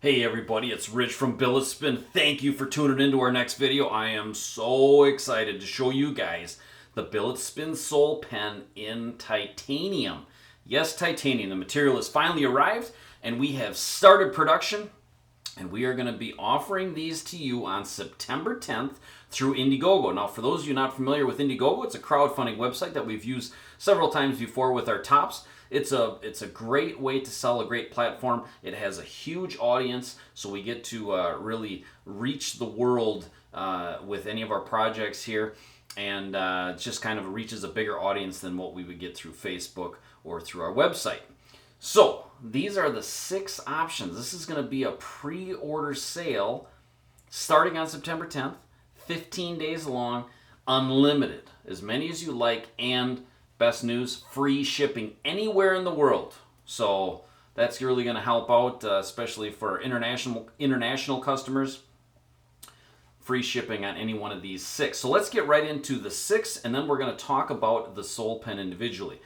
Hey everybody, it's Rich from BilletSPIN. Thank you for tuning into our next video. I am so excited to show you guys the BilletSPIN Soul Pen in titanium. Yes, titanium. The material has finally arrived and we have started production, and we are going to be offering these to you on September 10th through Indiegogo. Now, for those of you not familiar with Indiegogo, it's a crowdfunding website that we've used several times before with our tops. It's a great way to sell, a great platform. It has a huge audience, so we get to really reach the world with any of our projects here, and it just kind of reaches a bigger audience than what we would get through Facebook or through our website. So these are the 6 options. This is going to be a pre-order sale starting on September 10th, 15 days long, unlimited, as many as you like, and best news, free shipping anywhere in the world. So that's really going to help out, especially for international customers. Free shipping on any one of these 6. So let's get right into the 6, and then we're going to talk about the Soul Pen individually.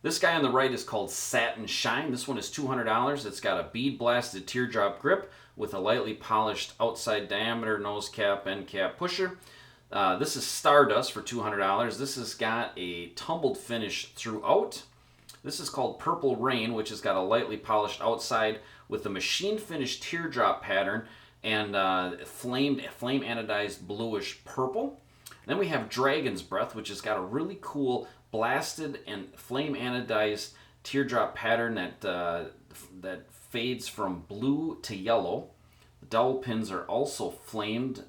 This guy on the right is called Satin Shine. This one is $200. It's got a bead blasted teardrop grip with a lightly polished outside diameter nose cap, end cap pusher. This is Stardust for $200. This has got a tumbled finish throughout. This is called Purple Rain, which has got a lightly polished outside with a machine finished teardrop pattern and flame anodized bluish purple. Then we have Dragon's Breath, which has got a really cool blasted and flame anodized teardrop pattern that fades from blue to yellow. The dowel pins are also blasted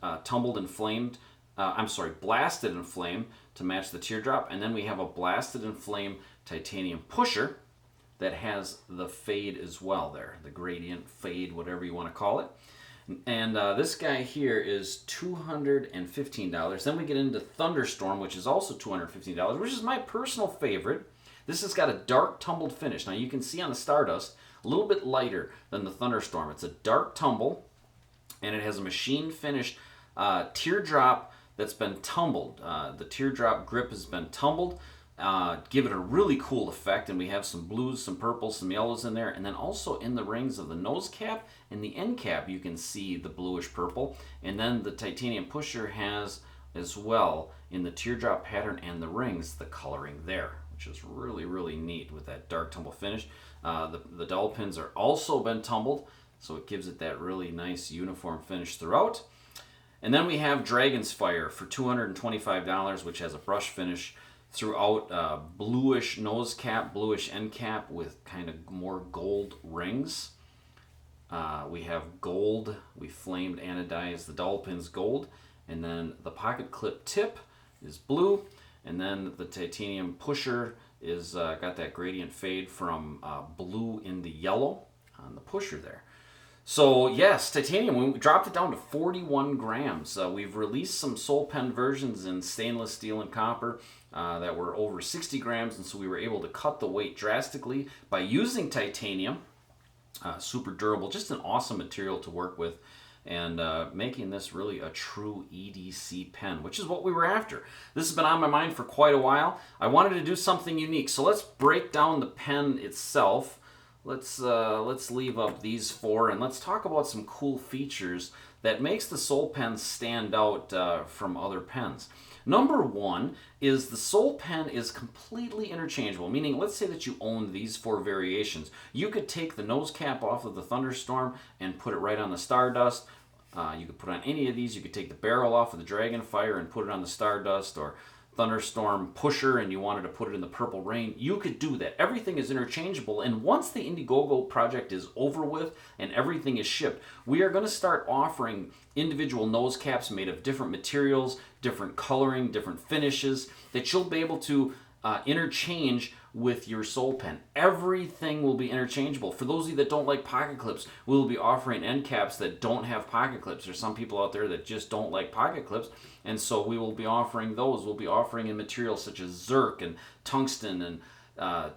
and flamed to match the teardrop. And then we have a blasted and flame titanium pusher that has the fade as well there, the gradient fade, whatever you want to call it. And this guy here is $215. Then we get into Thunderstorm, which is also $215, which is my personal favorite. This has got a dark tumbled finish. Now you can see on the Stardust, a little bit lighter than the Thunderstorm. It's a dark tumble, and it has a machine finished teardrop that's been tumbled. The teardrop grip has been tumbled. Give it a really cool effect, and we have some blues, some purples, some yellows in there, and then also in the rings of the nose cap and the end cap you can see the bluish purple, and then the titanium pusher has as well in the teardrop pattern and the rings the coloring there, which is really neat with that dark tumble finish. The dowel pins are also been tumbled, so it gives it that really nice uniform finish throughout. And then we have Dragon's Fire for $225, which has a brush finish throughout, bluish nose cap, bluish end cap with kind of more gold rings. We have gold, we flamed anodized the dowel pins gold, and then the pocket clip tip is blue, and then the titanium pusher is got that gradient fade from blue into yellow on the pusher there. So yes, titanium, we dropped it down to 41 grams. We've released some Soul Pen versions in stainless steel and copper that were over 60 grams, and so we were able to cut the weight drastically by using titanium. Super durable, just an awesome material to work with, and making this really a true EDC pen, which is what we were after. This has been on my mind for quite a while. I wanted to do something unique, so let's break down the pen itself. Let's leave up these 4, and let's talk about some cool features that makes the Soul Pen stand out from other pens. Number 1 is the Soul Pen is completely interchangeable, meaning let's say that you own these 4 variations. You could take the nose cap off of the Thunderstorm and put it right on the Stardust. You could put on any of these. You could take the barrel off of the Dragonfire and put it on the Stardust, or Thunderstorm pusher and you wanted to put it in the Purple Rain, you could do that. Everything is interchangeable, and once the Indiegogo project is over with and everything is shipped, we are going to start offering individual nose caps made of different materials, different coloring, different finishes that you'll be able to interchange with your Soul Pen. Everything will be interchangeable. For those of you that don't like pocket clips, we'll be offering end caps that don't have pocket clips. There's some people out there that just don't like pocket clips, and so we will be offering those. We'll be offering in materials such as Zirc and Tungsten and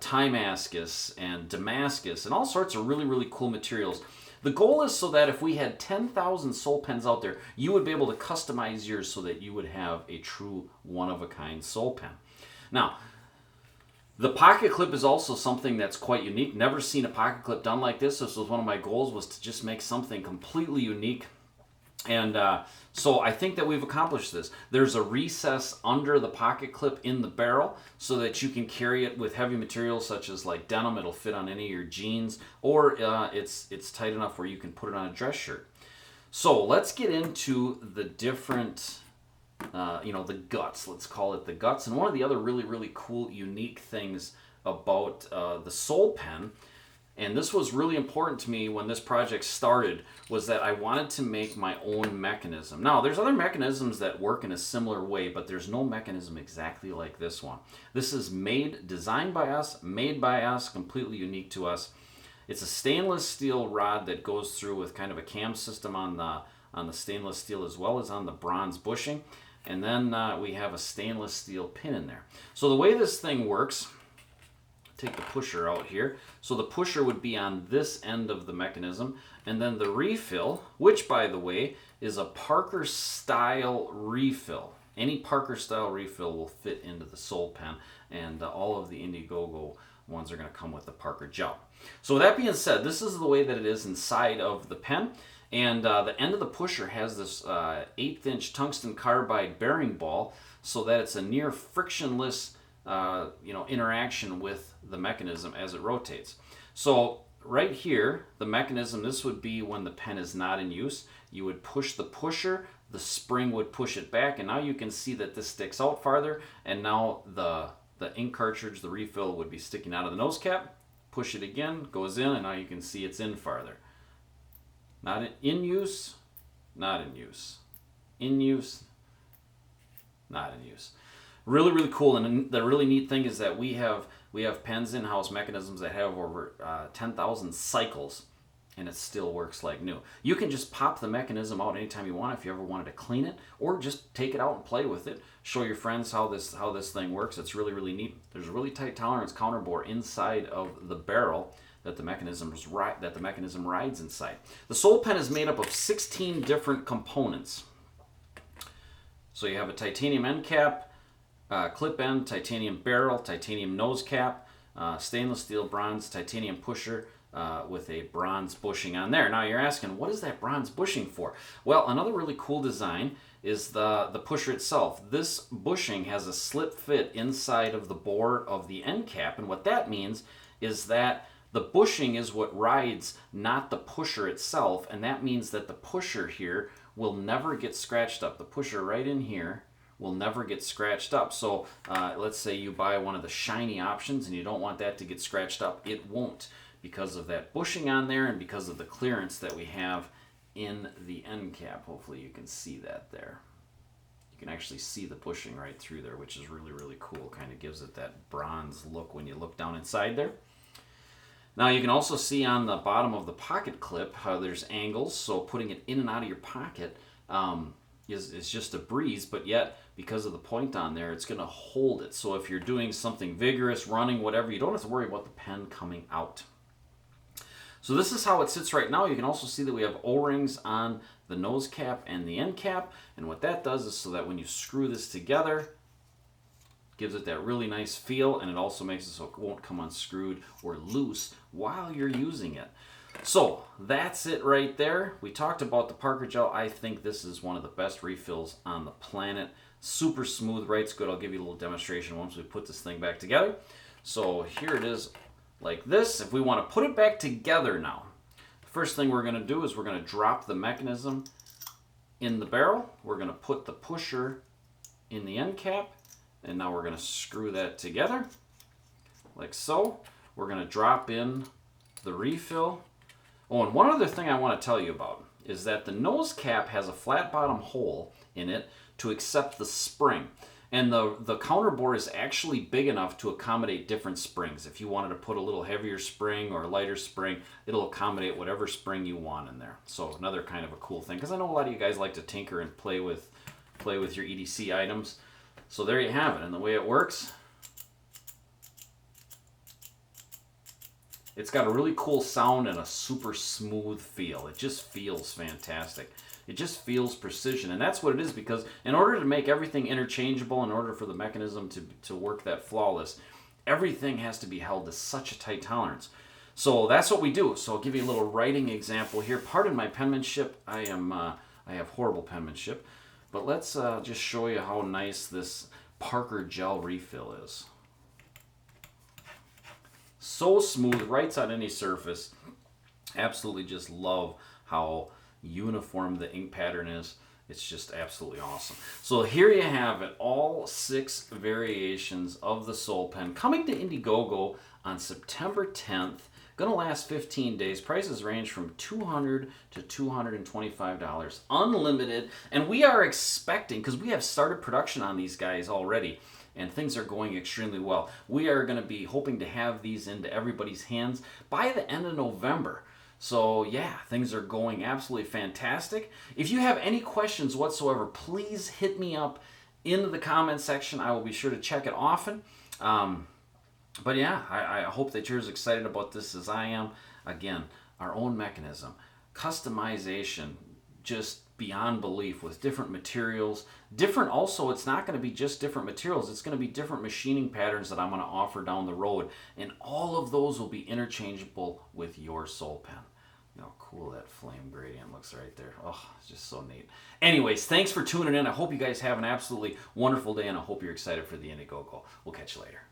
Timascus and Damascus and all sorts of really cool materials. The goal is so that if we had 10,000 Soul Pens out there, you would be able to customize yours so that you would have a true one-of-a-kind Soul Pen. Now, The pocket clip is also something that's quite unique. Never seen a pocket clip done like this. This was one of my goals, was to just make something completely unique. And so I think that we've accomplished this. There's a recess under the pocket clip in the barrel so that you can carry it with heavy materials such as like denim. It'll fit on any of your jeans, or it's tight enough where you can put it on a dress shirt. So let's get into the different, the guts. Let's call it the guts. And one of the other really, really cool, unique things about the Soul Pen, and this was really important to me when this project started, was that I wanted to make my own mechanism. Now, there's other mechanisms that work in a similar way, but there's no mechanism exactly like this one. This is designed by us, made by us, completely unique to us. It's a stainless steel rod that goes through with kind of a cam system on the stainless steel as well as on the bronze bushing. And then we have a stainless steel pin in there. So the way this thing works, take the pusher out here. So the pusher would be on this end of the mechanism, and then the refill, which by the way is a Parker style refill. Any Parker style refill will fit into the Soul Pen, and all of the Indiegogo ones are going to come with the Parker gel. So with that being said, this is the way that it is inside of the pen. And the end of the pusher has this 1/8 inch tungsten carbide bearing ball, so that it's a near frictionless interaction with the mechanism as it rotates. So right here, the mechanism, this would be when the pen is not in use. You would push the pusher, the spring would push it back, and now you can see that this sticks out farther, and now the ink cartridge, the refill, would be sticking out of the nose cap. Push it again, goes in, and now you can see it's in farther. Not in use, not in use. In use, not in use. Really, really cool. And the really neat thing is that we have pens in-house, mechanisms that have over 10,000 cycles, and it still works like new. You can just pop the mechanism out anytime you want if you ever wanted to clean it, or just take it out and play with it. Show your friends how this thing works. It's really, really neat. There's a really tight tolerance counterbore inside of the barrel that the mechanism rides inside. The Soul Pen is made up of 16 different components. So you have a titanium end cap, clip end, titanium barrel, titanium nose cap, stainless steel bronze titanium pusher with a bronze bushing on there. Now you're asking, what is that bronze bushing for? Well, another really cool design is the pusher itself. This bushing has a slip fit inside of the bore of the end cap, and what that means is that the bushing is what rides, not the pusher itself, and that means that the pusher here will never get scratched up. The pusher right in here will never get scratched up. So let's say you buy one of the shiny options and you don't want that to get scratched up. It won't, because of that bushing on there and because of the clearance that we have in the end cap. Hopefully you can see that there. You can actually see the bushing right through there, which is really, really cool. Kind of gives it that bronze look when you look down inside there. Now you can also see on the bottom of the pocket clip how there's angles, so putting it in and out of your pocket is just a breeze, but yet because of the point on there, it's going to hold it. So if you're doing something vigorous, running, whatever, you don't have to worry about the pen coming out. So this is how it sits right now. You can also see that we have O-rings on the nose cap and the end cap, and what that does is so that when you screw this together, gives it that really nice feel, and it also makes it so it won't come unscrewed or loose while you're using it. So that's it right there. We talked about the Parker gel. I think this is one of the best refills on the planet. Super smooth, writes good. I'll give you a little demonstration once we put this thing back together. So here it is like this. If we want to put it back together now, the first thing we're going to do is we're going to drop the mechanism in the barrel. We're going to put the pusher in the end cap, and now we're going to screw that together like so. We're going to drop in the refill. Oh, and one other thing I want to tell you about is that the nose cap has a flat bottom hole in it to accept the spring. And the counter bore is actually big enough to accommodate different springs. If you wanted to put a little heavier spring or a lighter spring, it'll accommodate whatever spring you want in there. So another kind of a cool thing, because I know a lot of you guys like to tinker and play with your EDC items. So there you have it. And the way it works, it's got a really cool sound and a super smooth feel. It just feels fantastic. It just feels precision, and that's what it is, because in order to make everything interchangeable, in order for the mechanism to work that flawless, everything has to be held to such a tight tolerance. So that's what we do. So I'll give you a little writing example here. Pardon my penmanship. I have horrible penmanship. But let's just show you how nice this Parker gel refill is. So smooth, writes on any surface. Absolutely just love how uniform the ink pattern is. It's just absolutely awesome. So here you have it, all 6 variations of the Soul Pen coming to Indiegogo on September 10th. Gonna last 15 days. Prices range from $200 to $225, unlimited. And we are expecting, because we have started production on these guys already, and things are going extremely well. We are gonna be hoping to have these into everybody's hands by the end of November. So yeah, things are going absolutely fantastic. If you have any questions whatsoever, please hit me up in the comment section. I will be sure to check it often. But yeah, I hope that you're as excited about this as I am. Again, our own mechanism, customization, just beyond belief with different materials. Different also, it's not going to be just different materials. It's going to be different machining patterns that I'm going to offer down the road. And all of those will be interchangeable with your Soul Pen. You know how cool that flame gradient looks right there. Oh, it's just so neat. Anyways, thanks for tuning in. I hope you guys have an absolutely wonderful day, and I hope you're excited for the Indiegogo. We'll catch you later.